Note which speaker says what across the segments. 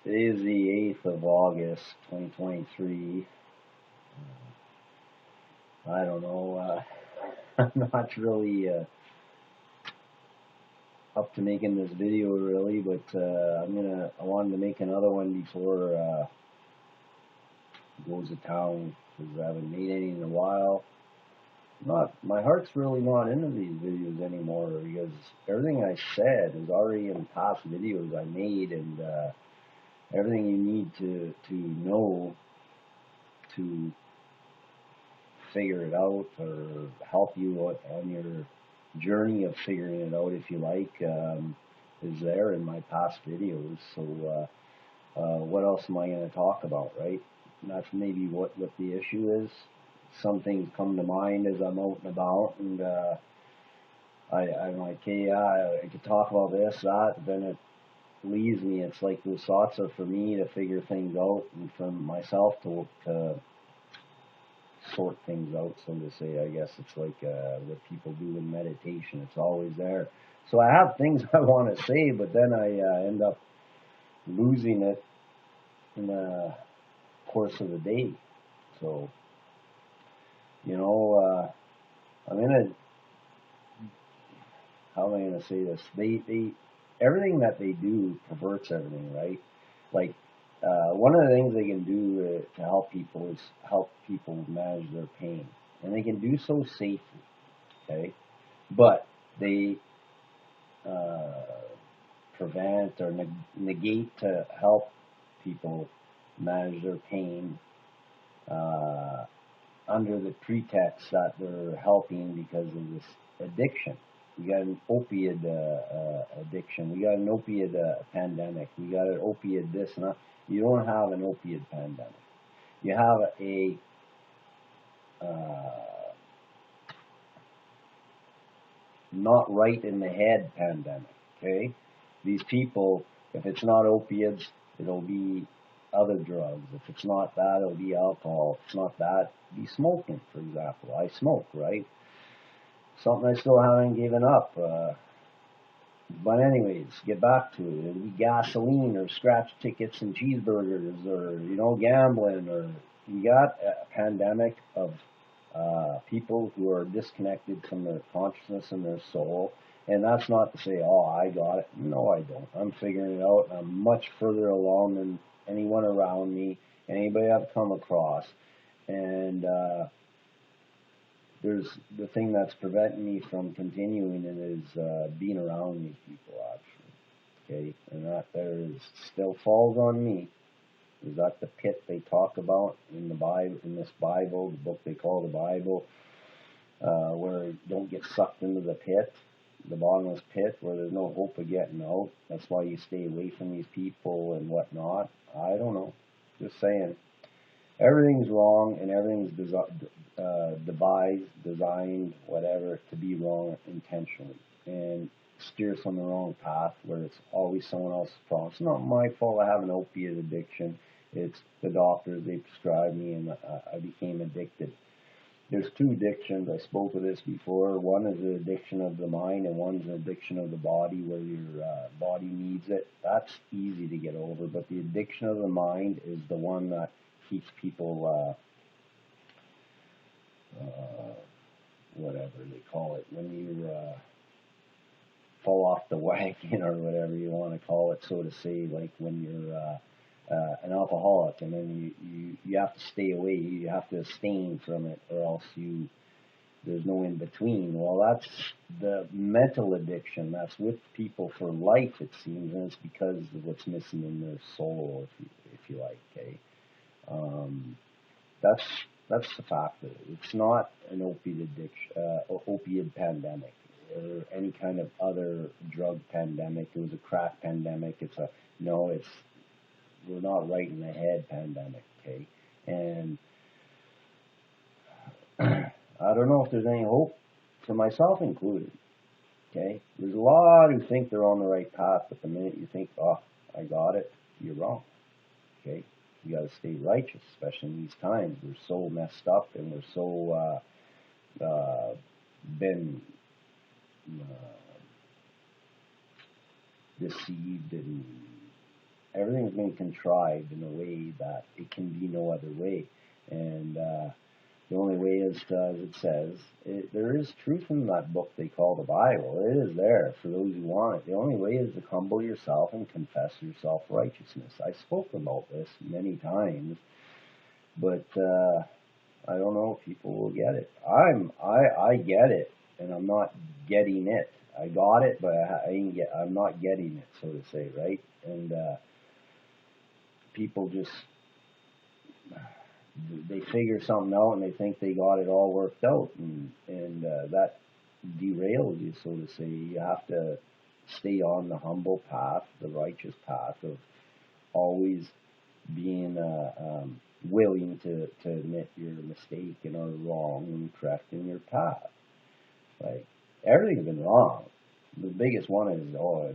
Speaker 1: Today is the 8th of August, 2023. I don't know. I'm not really up to making this video really, but I wanted to make another one before it goes to town because I haven't made any in a while. My heart's really not into these videos anymore because everything I said is already in past videos I made, and everything you need to know to figure it out or help you on your journey of figuring it out, if you like, is there in my past videos. So what else am I going to talk about, right? And that's maybe what the issue is. Some things come to mind as I'm out and about, and I'm like, hey, yeah, I could talk about this, that, then it leaves me. It's like those thoughts are for me to figure things out and for myself to sort things out, so to say. I guess it's like what people do in meditation. It's always there. So I have things I want to say, but then I end up losing it in the course of the day. So, I'm gonna, how am I gonna say this? They everything that they do perverts everything, right? Like one of the things they can do to help people is help people manage their pain, and they can do so safely. Okay, but they prevent or negate to help people manage their pain under the pretext that they're helping because of this addiction. We got an opiate addiction. We got an opiate pandemic. We got an opiate this and that. You don't have an opiate pandemic. You have a not right in the head pandemic. Okay, these people, if it's not opiates, it'll be other drugs. If it's not that, it'll be alcohol. If it's not that, it'll be smoking, for example. I smoke, right? Something I still haven't given up. But anyways, get back to it. It'll be gasoline or scratch tickets and cheeseburgers, or gambling, or you got a pandemic of people who are disconnected from their consciousness and their soul. And that's not to say, oh, I got it. No, I don't. I'm figuring it out, and I'm much further along than anyone around me, anybody I've come across. And there's the thing that's preventing me from continuing it is being around these people, actually. Okay, and that there is still falls on me. Is that the pit they talk about in the Bible, in this Bible, the book they call the Bible, where you don't get sucked into the pit, the bottomless pit, where there's no hope of getting out. That's why you stay away from these people and whatnot. I don't know. Just saying. Everything's wrong, and everything's devised, designed, whatever, to be wrong intentionally and steer us on the wrong path where it's always someone else's problem. It's not my fault I have an opiate addiction. It's the doctors, they prescribed me, and I became addicted. There's two addictions. I spoke of this before. One is an addiction of the mind, and one's an addiction of the body, where your body needs it. That's easy to get over, but the addiction of the mind is the one that keeps people, whatever they call it, when you fall off the wagon or whatever you want to call it, so to say, like when you're an alcoholic, and then you have to stay away, you have to abstain from it, or else there's no in between. Well, that's the mental addiction that's with people for life, it seems, and it's because of what's missing in their soul, if you like. Okay. That's the fact of it. It's not an opiate addiction, opiate pandemic, or any kind of other drug pandemic. It was a crack pandemic. We're not right in the head pandemic. Okay, and I don't know if there's any hope for myself included. Okay, there's a lot who think they're on the right path, but the minute you think, oh, I got it, you're wrong. Okay. You got to stay righteous, especially in these times. We're so messed up, and we're so been deceived, and everything's been contrived in a way that it can be no other way. And the only way is, as it says, there is truth in that book they call the Bible. It is there for those who want it. The only way is to humble yourself and confess your self-righteousness. I spoke about this many times, but I don't know if people will get it. I get it, and I'm not getting it. I got it, but I'm not getting it, so to say, right? And people just, they figure something out and they think they got it all worked out, and that derails you, so to say. You have to stay on the humble path, the righteous path of always being willing to admit your mistake and are wrong and correcting your path. Like, everything's been wrong. The biggest one is,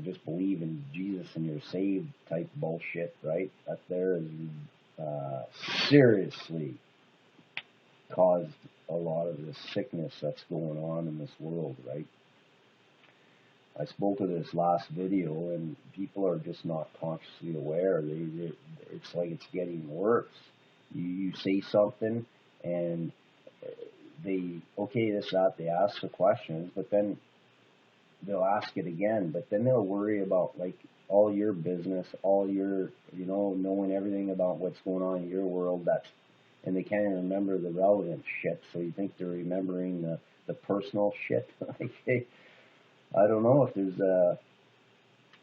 Speaker 1: just believe in Jesus and you're saved type bullshit, right? That there is seriously caused a lot of the sickness that's going on in this world, right? I spoke of this last video, and people are just not consciously aware. It's like it's getting worse. You say something, and they ask the questions, but then they'll ask it again, but then they'll worry about like all your business, all your, knowing everything about what's going on in your world, and they can't even remember the relevant shit, so you think they're remembering the personal shit. I don't know if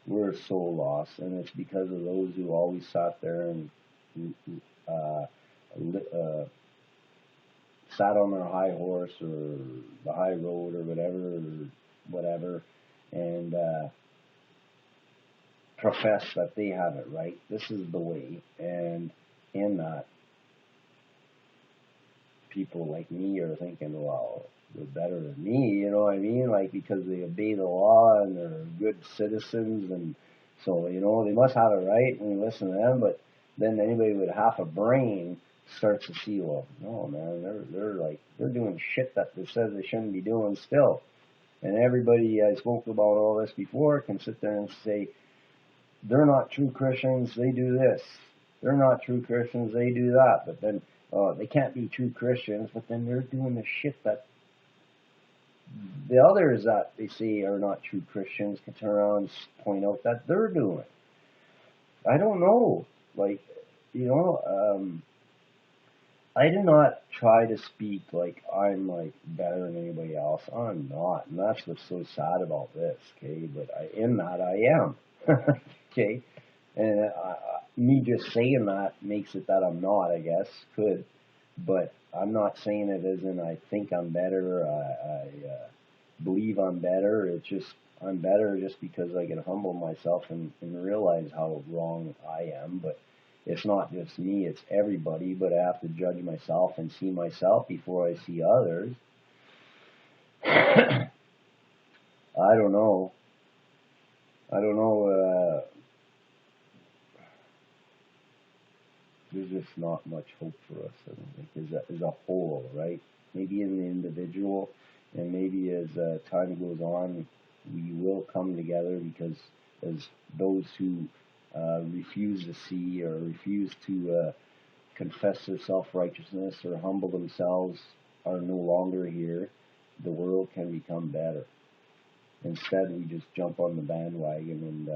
Speaker 1: we're so lost, and it's because of those who always sat there and sat on their high horse or the high road or whatever, and profess that they have it right. This is the way, and in that, people like me are thinking, well, they're better than me, you know what I mean? Like, because they obey the law and they're good citizens, and so, they must have it right when you listen to them. But then anybody with half a brain starts to see, well, no, man, they're doing shit that they says they shouldn't be doing still. And everybody, I spoke about all this before, can sit there and say, they're not true Christians, they do this. They're not true Christians, they do that. But then they can't be true Christians, but then they're doing the shit that the others that they say are not true Christians can turn around and point out that they're doing. I don't know. Like, I do not try to speak like I'm like better than anybody else. I'm not, and that's what's so sad about this. Okay, but in that I am. Okay, and me just saying that makes it that I'm not. I guess could, but I'm not saying it as in I think I'm better. I believe I'm better. It's just I'm better just because I can humble myself and realize how wrong I am. But it's not just me, it's everybody, but I have to judge myself and see myself before I see others. I don't know. There's just not much hope for us, I don't think, as a whole, right? Maybe in the individual, and maybe as time goes on, we will come together, because as those who refuse to see or refuse to confess their self-righteousness or humble themselves are no longer here, the world can become better. Instead, we just jump on the bandwagon and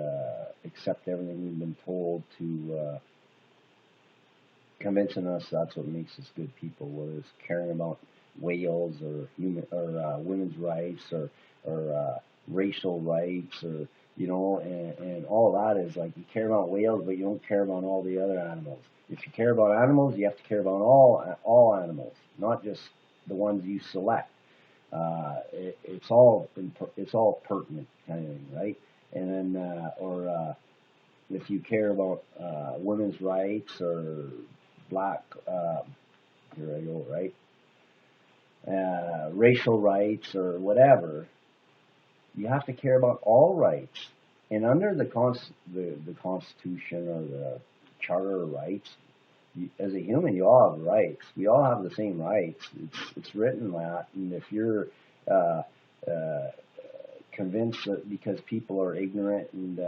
Speaker 1: accept everything we've been told to convincing us that's what makes us good people, whether it's caring about whales or women's rights or racial rights, or and all that is like, you care about whales, but you don't care about all the other animals. If you care about animals, you have to care about all animals, not just the ones you select. It's all pertinent kind of thing, right? And then if you care about women's rights or black, here I go, right? Racial rights or whatever, you have to care about all rights. And under the Constitution or the Charter of Rights, as a human, you all have rights. We all have the same rights. It's written that, and if you're convinced that because people are ignorant and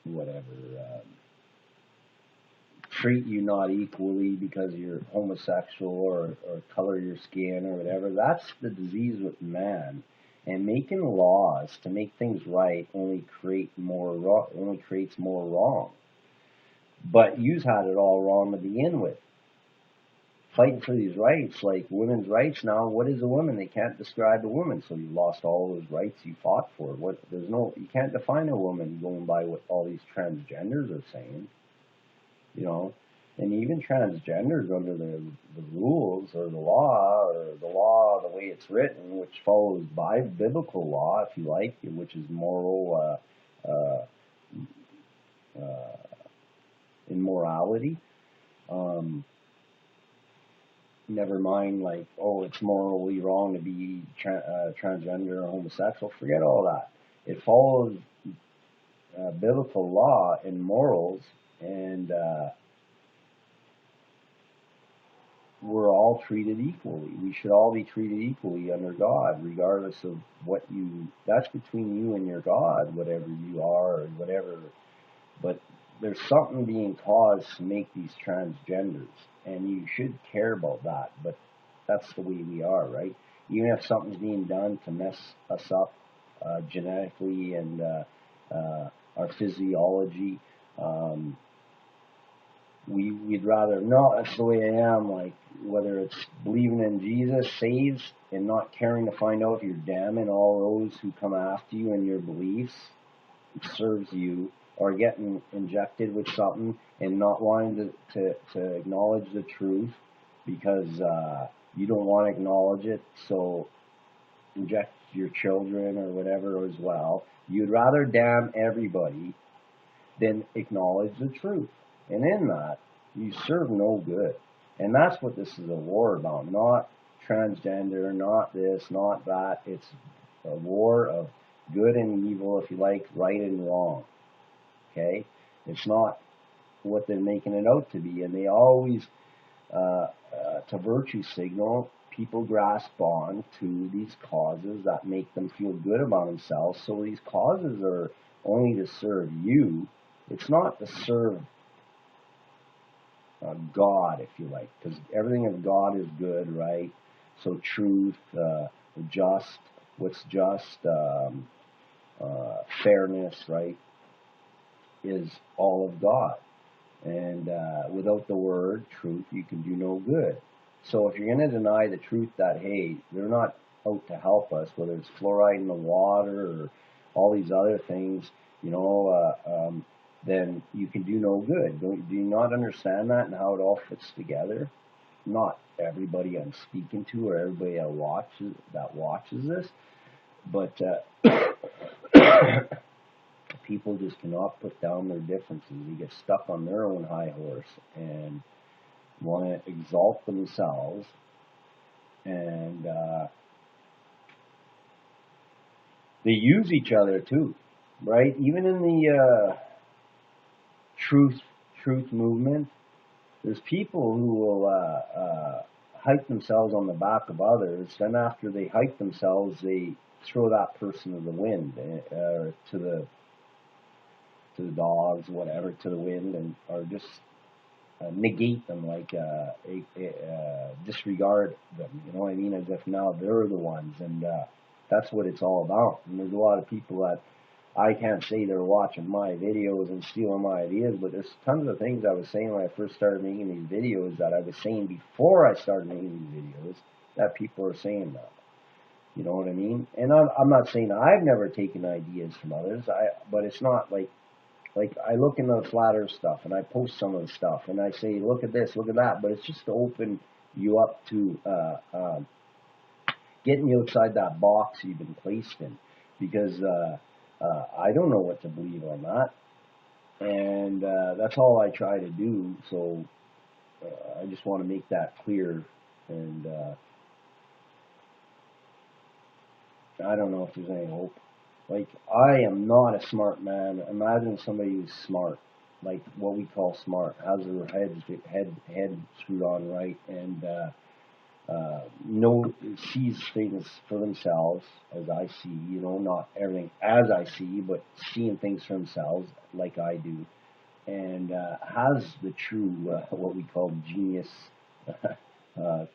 Speaker 1: whatever, treat you not equally because you're homosexual or color your skin or whatever. That's the disease with man. And making laws to make things right only creates more wrong. But you've had it all wrong to begin with. Fighting for these rights, like women's rights now. What is a woman? They can't describe a woman, so you lost all those rights you fought for. You can't define a woman going by what all these transgenders are saying. You know, and even transgenders under the rules or the law the way it's written, which follows by biblical law, if you like, which is moral immorality. Never mind, like, oh, it's morally wrong to be transgender or homosexual. Forget all that. It follows biblical law and morals, and we're all treated equally. We should all be treated equally under God, regardless of that's between you and your God, whatever you are, or whatever. But there's something being caused to make these transgenders, and you should care about that, but that's the way we are, right? Even if something's being done to mess us up genetically and our physiology, we'd rather, no, that's the way I am, like, whether it's believing in Jesus saves and not caring to find out if you're damning all those who come after you and your beliefs, it serves you, or getting injected with something and not wanting to acknowledge the truth because you don't want to acknowledge it, so inject your children or whatever as well. You'd rather damn everybody than acknowledge the truth. And in that, you serve no good. And that's what this is a war about. Not transgender, not this, not that. It's a war of good and evil, if you like, right and wrong. Okay? It's not what they're making it out to be. And they always, to virtue signal, people grasp on to these causes that make them feel good about themselves. So these causes are only to serve you. It's not to serve God, if you like, because everything of God is good, right? So truth, what's just, fairness, right, is all of God. And without the word, truth, you can do no good. So if you're going to deny the truth that, hey, they're not out to help us, whether it's fluoride in the water or all these other things, then you can do no good. Do you not understand that and how it all fits together? Not everybody I'm speaking to or everybody that watches this, but people just cannot put down their differences. They get stuck on their own high horse and want to exalt themselves, and they use each other too, right? Even in the truth movement, there's people who will hype themselves on the back of others, then after they hype themselves, they throw that person to the wind, to the dogs, whatever, to the wind, or just negate them, like disregard them, you know what I mean, as if now they're the ones, and that's what it's all about. And there's a lot of people that I can't say they're watching my videos and stealing my ideas, but there's tons of things I was saying when I first started making these videos that I was saying before I started making these videos that people are saying now. You know what I mean? And I'm not saying I've never taken ideas from others, but it's not like I look into the flat earth stuff and I post some of the stuff and I say, look at this, look at that, but it's just to open you up to getting you outside that box you've been placed in, because I don't know what to believe on that, and that's all I try to do. So I just want to make that clear, and I don't know if there's any hope. Like, I am not a smart man. Imagine somebody who's smart, like what we call smart, has their head screwed on right, and sees things for themselves as I see, not everything as I see, but seeing things for themselves like I do, and has the true, what we call genius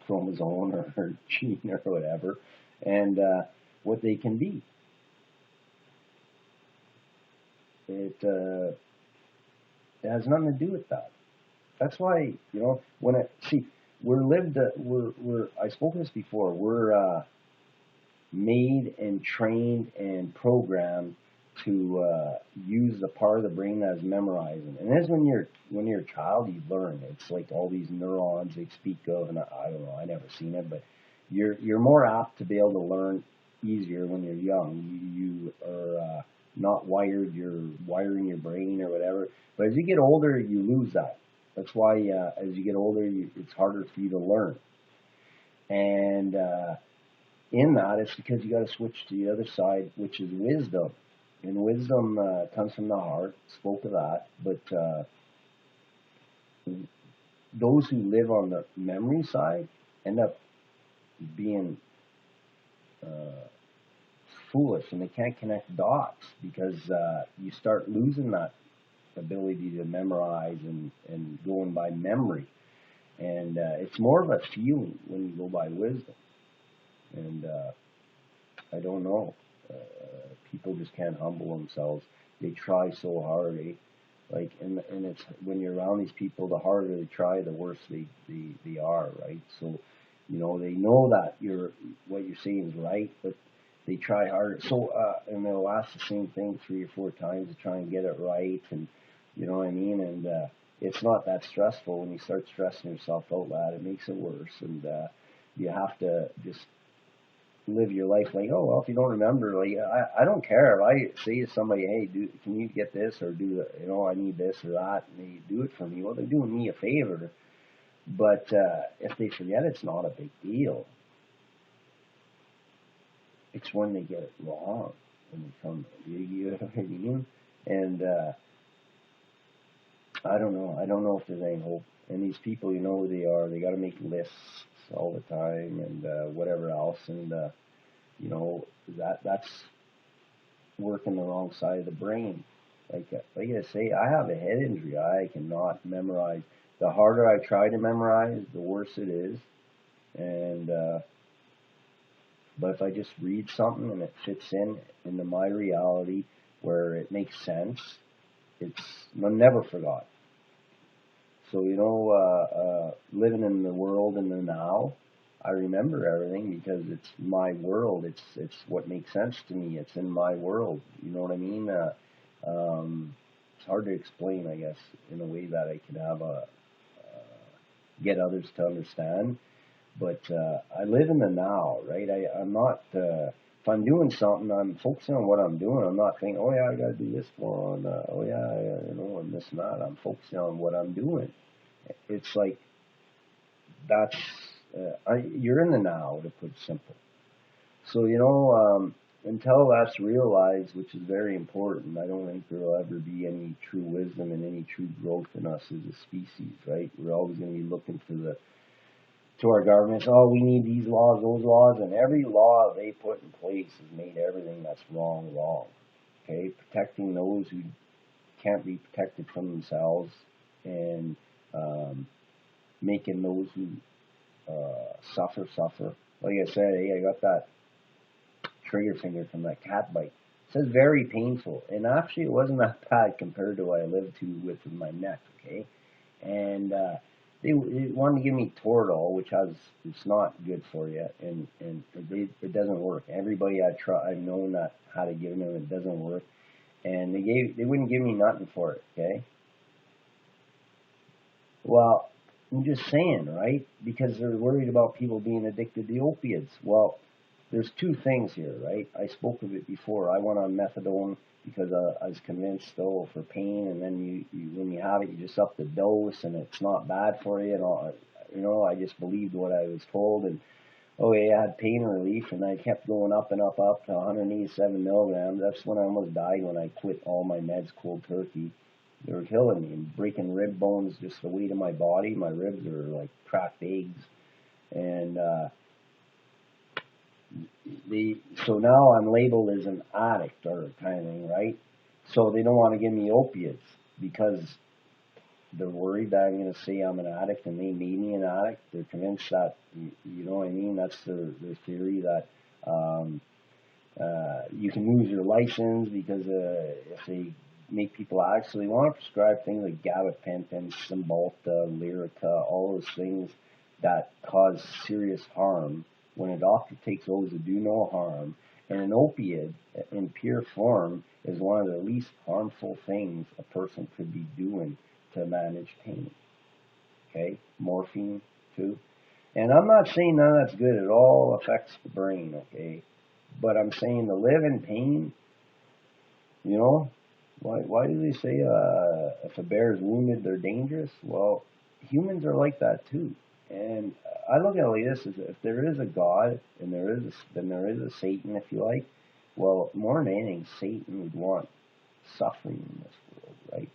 Speaker 1: chromosome or gene or whatever, and what they can be. It has nothing to do with that. That's why, when I spoke this before. We're made and trained and programmed to use the part of the brain that is memorizing. And as when you're a child, you learn. It's like all these neurons they speak of, and I don't know, I never seen it, but you're more apt to be able to learn easier when you're young. You are not wired. You're wiring your brain or whatever. But as you get older, you lose that. That's why as you get older, it's harder for you to learn. And in that, it's because you got to switch to the other side, which is wisdom. And wisdom comes from the heart. Spoke of that, but those who live on the memory side end up being foolish, and they can't connect dots because you start losing that ability to memorize and going by memory. And it's more of a feeling when you go by wisdom. And I don't know. People just can't humble themselves. They try so hard, eh? Like, and it's when you're around these people, the harder they try, the worse they are, right? So, they know that what you're saying is right, but they try harder. So, and they'll ask the same thing 3 or 4 times to try and get it right, and you know what I mean? And it's not that stressful. When you start stressing yourself out loud, it makes it worse, and you have to just live your life like, oh, well, if you don't remember, like, I don't care if I say to somebody, hey, can you get this or do that, I need this or that, and they do it for me. Well, they're doing me a favor, but if they forget, it's not a big deal. It's when they get it wrong, when they come, you know what I mean? And I don't know. I don't know if there's any hope. And these people, who they are. They got to make lists all the time and whatever else. And that's working the wrong side of the brain. Like I say, I have a head injury. I cannot memorize. The harder I try to memorize, the worse it is. And but if I just read something and it fits into my reality where it makes sense, I'm never forgot. So, living in the world in the now, I remember everything because it's my world. It's what makes sense to me. It's in my world. You know what I mean? It's hard to explain, I guess, in a way that I can have get others to understand. But I live in the now, right? I'm not. If I'm doing something, I'm focusing on what I'm doing. I'm not thinking, oh yeah, I got to do this one. Oh yeah, and this and that. I'm focusing on what I'm doing. It's like that's you're in the now, to put it simple. So until that's realized, which is very important, I don't think there will ever be any true wisdom and any true growth in us as a species. Right? We're always going to be looking to our governments. Oh, we need these laws, those laws, and every law they put in place has made everything that's wrong wrong. Okay, protecting those who can't be protected from themselves, and making those who suffer. Like I said, hey, I got that trigger finger from that cat bite. It says very painful, and actually it wasn't that bad compared to what I lived to with my neck. Okay, and they wanted to give me Toradol, which it's not good for you, and it doesn't work. Everybody I've known that had to give them, it doesn't work, and they wouldn't give me nothing for it. Okay, well, I'm just saying, right? Because they're worried about people being addicted to opiates. Well, there's 2 things here, right? I spoke of it before. I went on methadone because I was convinced, for pain, and then when you have it, you just up the dose, and it's not bad for you, and all. I just believed what I was told, and I had pain relief, and I kept going up and up to 187 milligrams. That's when I almost died when I quit all my meds cold turkey. They were killing me and breaking rib bones, just the weight of my body. My ribs are like cracked eggs. And so now I'm labeled as an addict or kind of thing, right? So they don't want to give me opiates because they're worried that I'm going to say I'm an addict and they made me an addict. They're convinced that, you know what I mean? That's their theory that you can lose your license because if they make people addicts. So they want to prescribe things like gabapentin, Cymbalta, Lyrica, all those things that cause serious harm. When a doctor takes those that do no harm, and an opiate in pure form is one of the least harmful things a person could be doing to manage pain. Okay, morphine too. And I'm not saying none of that's good. It all affects the brain. Okay, but I'm saying to live in pain, you know, why do they say if a bear is wounded, they're dangerous? Well, humans are like that too. And I look at it like this: is if there is a God and then there is a Satan, if you like. Well, more than anything, Satan would want suffering in this world, right?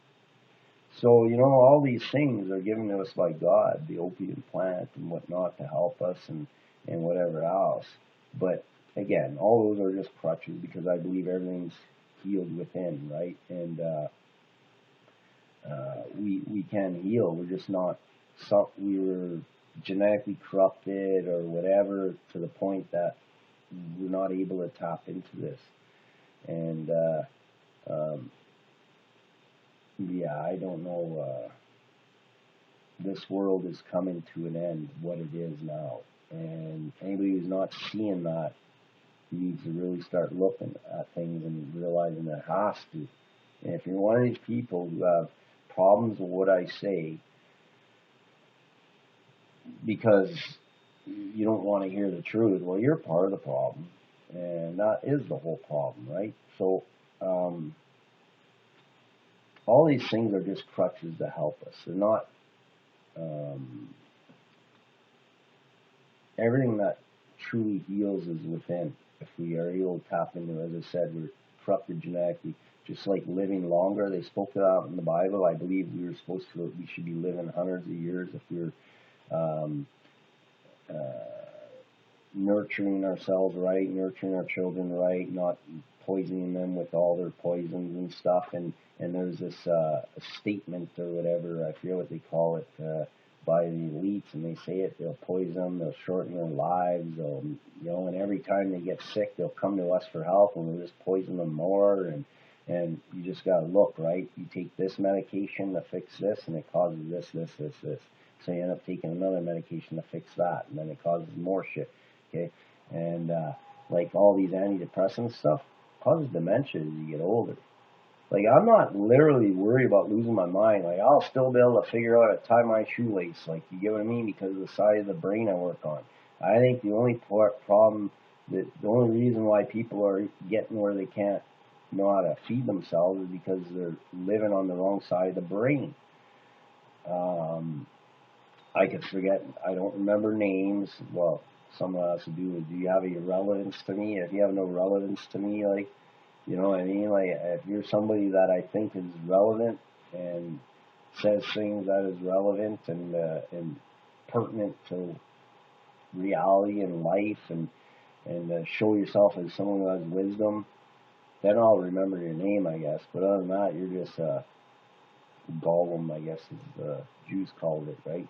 Speaker 1: So you know, all these things are given to us by God, the opium plant and whatnot, to help us and whatever else. But again, all those are just crutches because I believe everything's healed within, right? And we can heal. We're just not. We were genetically corrupted or whatever to the point that we're not able to tap into this. And yeah, I don't know. This world is coming to an end, what it is now. And anybody who's not seeing that needs to really start looking at things and realizing it has to. And if you're one of these people who have problems with what I say because you don't want to hear the truth, well, you're part of the problem. And that is the whole problem, right? So, all these things are just crutches to help us. They're not everything that truly heals is within. If we are able to tap into, as I said, we're corrupted genetically. Just like living longer, they spoke to that in the Bible. I believe we should be living hundreds of years if we're nurturing ourselves right, nurturing our children right, not poisoning them with all their poisons and stuff. And there's this statement or whatever, I forget what they call it, by the elites, and they say it, they'll poison them, they'll shorten their lives, and every time they get sick, they'll come to us for help, and we'll just poison them more, and you just gotta look, right? You take this medication to fix this, and it causes this. So you end up taking another medication to fix that, and then it causes more shit, okay? And like all these antidepressant stuff causes dementia as you get older. Like, I'm not literally worried about losing my mind. Like, I'll still be able to figure out how to tie my shoelace. Like, you get what I mean? Because of the side of the brain I work on. I think the only problem, the only reason why people are getting where they can't know how to feed themselves is because they're living on the wrong side of the brain. I could forget, I don't remember names. Well, some of that has to do with, do you have any relevance to me? If you have no relevance to me, like, you know what I mean? Like, if you're somebody that I think is relevant and says things that is relevant and pertinent to reality and life and show yourself as someone who has wisdom, then I'll remember your name, I guess. But other than that, you're just Gollum, I guess, as the Jews called it, right?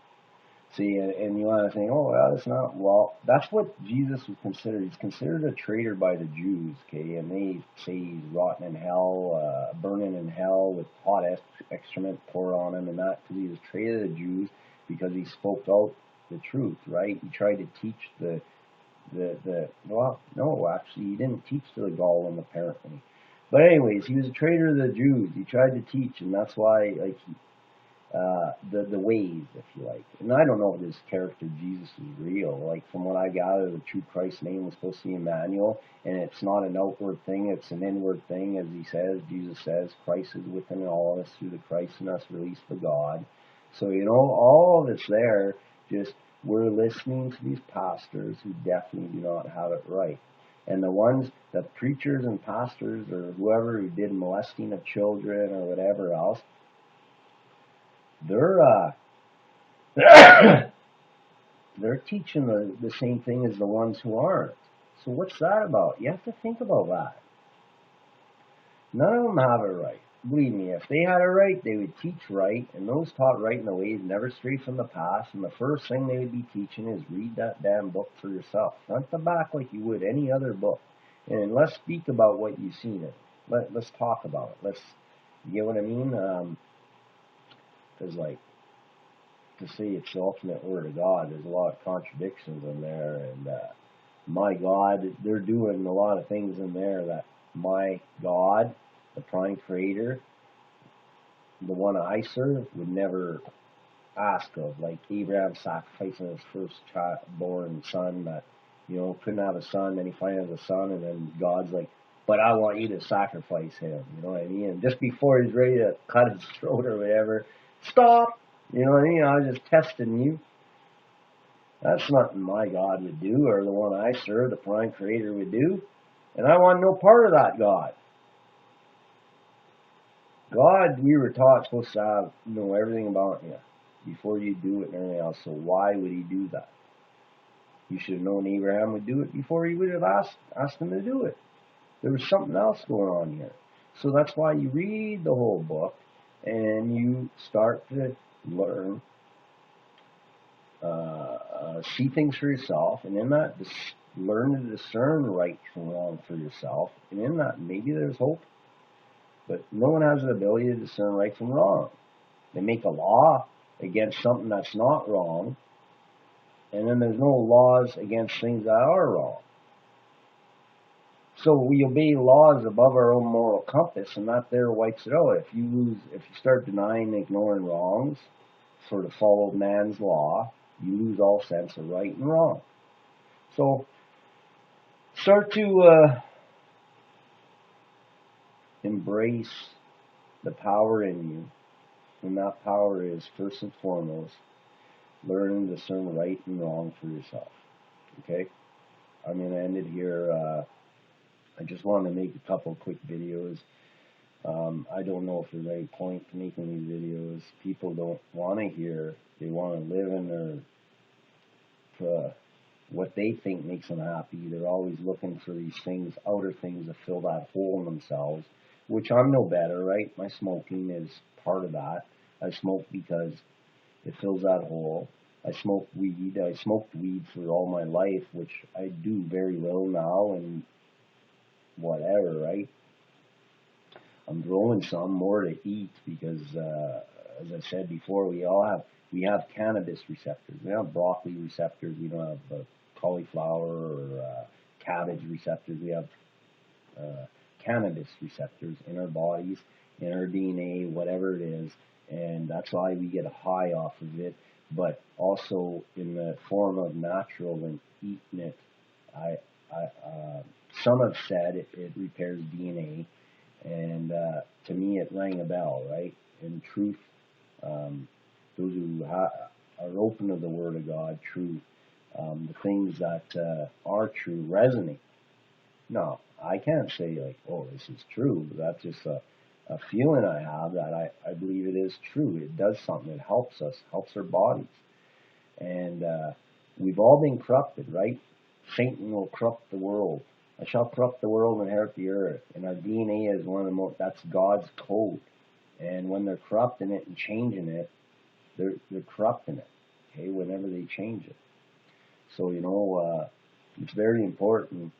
Speaker 1: See, and you want to think, oh, well, that's not, well, that's what Jesus was considered. He's considered a traitor by the Jews, okay? And they say he's rotten in hell, burning in hell with hot excrement poured on him and that, because he was a traitor to the Jews because he spoke out the truth, right? He tried to teach well, no, actually, he didn't teach to the Gollum, apparently. But anyways, he was a traitor to the Jews. He tried to teach, and that's why, like, the ways, if you like. And I don't know if this character Jesus is real. Like, from what I gather, the true Christ name was supposed to be Emmanuel, and it's not an outward thing, it's an inward thing, as he says, Jesus says, Christ is within all of us, through the Christ in us, released the God. So, you know, all of it's there, just we're listening to these pastors who definitely do not have it right. And the preachers and pastors or whoever who did molesting of children or whatever else, they're they're teaching the same thing as the ones who aren't. So what's that about? You have to think about that. None of them have it right. Believe me, if they had it right, they would teach right, and those taught right in the ways never stray from the past, and the first thing they would be teaching is read that damn book for yourself. Front to back like you would any other book. And let's speak about what you've seen in it. Let's talk about it. You get what I mean? Because, like, to say it's the ultimate word of God, there's a lot of contradictions in there, and my God, they're doing a lot of things in there that my God, the prime creator, the one I serve, would never ask of. Like Abraham sacrificing his first born son that, couldn't have a son, then he finally has a son, and then God's like, but I want you to sacrifice him, you know what I mean? And just before he's ready to cut his throat or whatever, stop, you know what I mean? I was just testing you. That's nothing my God would do, or the one I serve, the prime creator, would do. And I want no part of that God. God, we were taught, supposed to know everything about you before you do it and everything else. So why would he do that? You should have known Abraham would do it before he would have asked him to do it. There was something else going on here. So that's why you read the whole book and you start to learn, see things for yourself, and in that, learn to discern right from wrong for yourself. And in that, maybe there's hope. But no one has the ability to discern right from wrong. They make a law against something that's not wrong, and then there's no laws against things that are wrong. So we obey laws above our own moral compass, and that there wipes it out. If you start denying and ignoring wrongs, sort of follow man's law, you lose all sense of right and wrong. So start to embrace the power in you, and that power is, first and foremost, learn to discern right and wrong for yourself. Okay? I'm going to end it here. I just wanted to make a couple of quick videos. I don't know if there's any point to making these videos. People don't want to hear. They want to live in their what they think makes them happy. They're always looking for these things, outer things, to fill that hole in themselves, which I'm no better, right? My smoking is part of that. I smoke because it fills that hole. I smoke weed. I smoked weed for all my life, which I do very little now, and whatever, right? I'm growing some more to eat because, as I said before, we have cannabis receptors. We have broccoli receptors. We don't have cauliflower or cabbage receptors. We have cannabis receptors in our bodies, in our DNA, whatever it is, and that's why we get a high off of it. But also in the form of natural and eating it, some have said it repairs DNA. And to me, it rang a bell, right? In truth, those who are open to the Word of God, truth, the things that are true resonate. No, I can't say like, oh, this is true. But that's just a feeling I have that I believe it is true. It does something. It helps us, helps our bodies. And we've all been corrupted, right? Satan will corrupt the world. I shall corrupt the world and inherit the earth. And our DNA is one of the most, that's God's code. And when they're corrupting it and changing it, they're corrupting it, okay, whenever they change it. So, it's very important.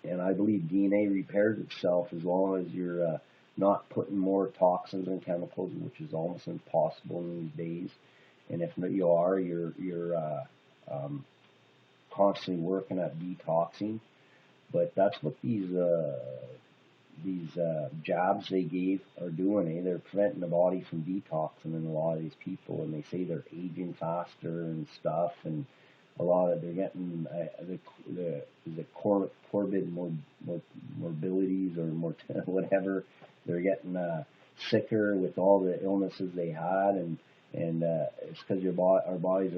Speaker 1: And I believe DNA repairs itself as long as you're not putting more toxins and chemicals, which is almost impossible in these days. And if you are, you're constantly working at detoxing. But that's what these jabs they gave are doing. They're preventing the body from detoxing in a lot of these people, and they say they're aging faster and stuff. And a lot of they're getting the comorbid morbidities or whatever. They're getting sicker with all the illnesses they had, and it's because our bodies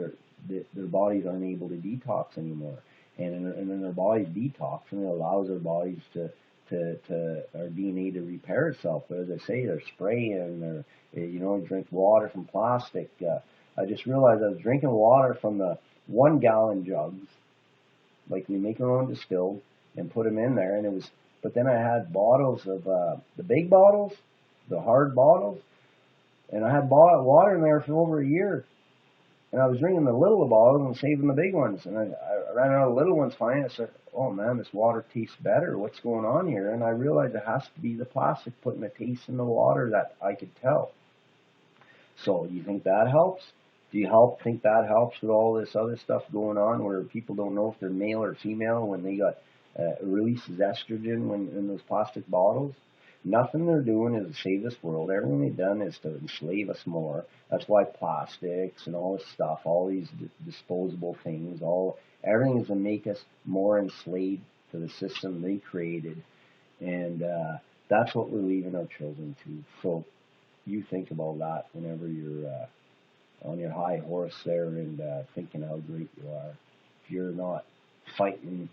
Speaker 1: their bodies aren't able to detox anymore. And then their bodies detox, and it allows our bodies to our DNA to repair itself. But as I say, they're spraying, drink water from plastic. I just realized I was drinking water from the 1 gallon jugs, like we make our own distilled, and put them in there, and it was. But then I had bottles of the big bottles, the hard bottles, and I had water in there for over a year. And I was drinking the little bottles and saving the big ones. And I ran out of the little ones finally. I said, oh man, this water tastes better. What's going on here? And I realized it has to be the plastic putting a taste in the water that I could tell. So do you think that helps? Do you think that helps with all this other stuff going on where people don't know if they're male or female when they got releases estrogen when in those plastic bottles? Nothing they're doing is to save this world. Everything they've done is to enslave us more. That's why plastics and all this stuff, all these disposable things, everything is to make us more enslaved to the system they created. And that's what we're leaving our children to. So you think about that whenever you're on your high horse there and thinking how great you are. If you're not fighting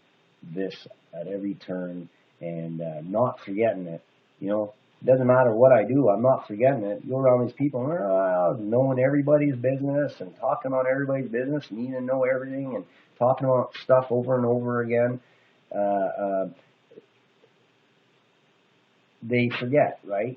Speaker 1: this at every turn and not forgetting it, you know, it doesn't matter what I do, I'm not forgetting it. You go around these people knowing everybody's business and talking about everybody's business, needing to know everything and talking about stuff over and over again. They forget, right?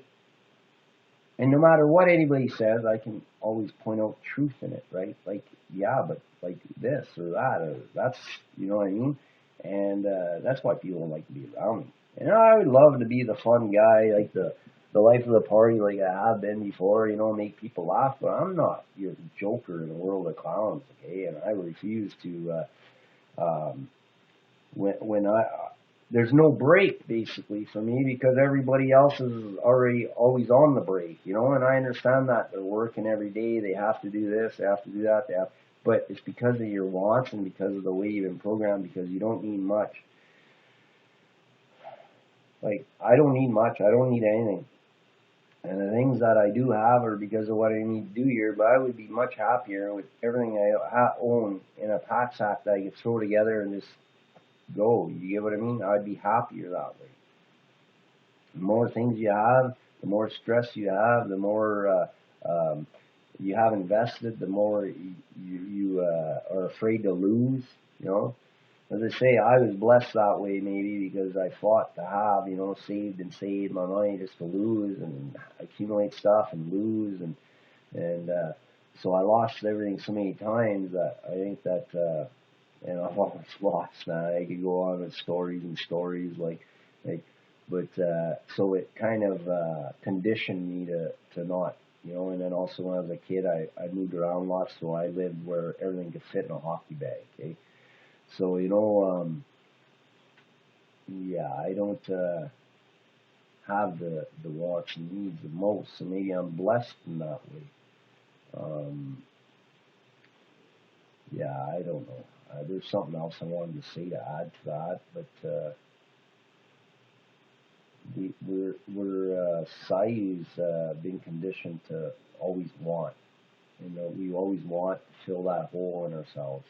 Speaker 1: And no matter what anybody says, I can always point out truth in it, right? Like, yeah, but like this or that, or that's, you know what I mean? And that's why people don't like to be around me. And I would love to be the fun guy, like the life of the party, like I have been before, you know, make people laugh. But I'm not your joker in the world of clowns, okay? And I refuse to, when there's no break basically for me because everybody else is already always on the break, you know, and I understand that they're working every day, they have to do this, they have to do that, but it's because of your wants and because of the way you've been programmed because you don't need much. Like, I don't need much, I don't need anything. And the things that I do have are because of what I need to do here, but I would be much happier with everything I own in a pack sack that I could throw together and just go. You get what I mean? I'd be happier that way. The more things you have, the more stress you have, the more you have invested, the more you are afraid to lose, you know. As I say, I was blessed that way maybe because I fought to have, you know, saved my money just to lose and accumulate stuff and lose and so I lost everything so many times that I think that and I've almost lost, man. I could go on with stories and stories but so it kind of conditioned me to not, you know. And then also when I was a kid, I moved around lots, so I lived where everything could fit in a hockey bag. Okay, so you know, yeah, I don't have the wants and needs the most, so maybe I'm blessed in that way. Yeah, I don't know. There's something else I wanted to say to add to that, but we're society's been conditioned to always want. You know, we always want to fill that hole in ourselves.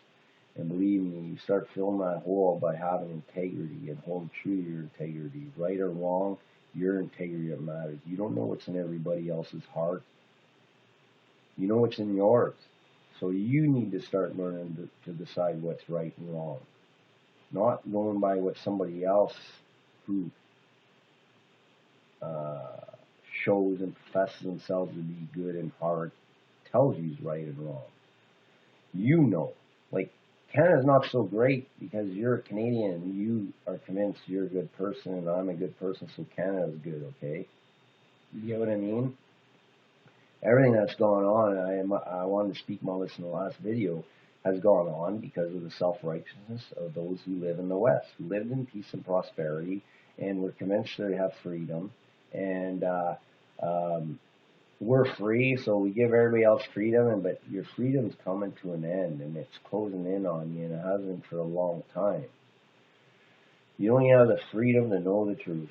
Speaker 1: And believe me, you start filling that hole by having integrity and holding true to your integrity. Right or wrong, your integrity matters. You don't know what's in everybody else's heart. You know what's in yours. So you need to start learning to decide what's right and wrong. Not going by what somebody else who shows and professes themselves to be good and hard tells you is right and wrong. You know. Like, Canada's not so great because you're a Canadian and you are convinced you're a good person and I'm a good person, so Canada's good, okay? You get what I mean? Everything that's gone on, I wanted to speak about this in the last video, has gone on because of the self-righteousness of those who live in the West, who lived in peace and prosperity and were convinced they have freedom. And we're free, so we give everybody else freedom, but your freedom's coming to an end, and it's closing in on you, and it hasn't for a long time. You only have the freedom to know the truth.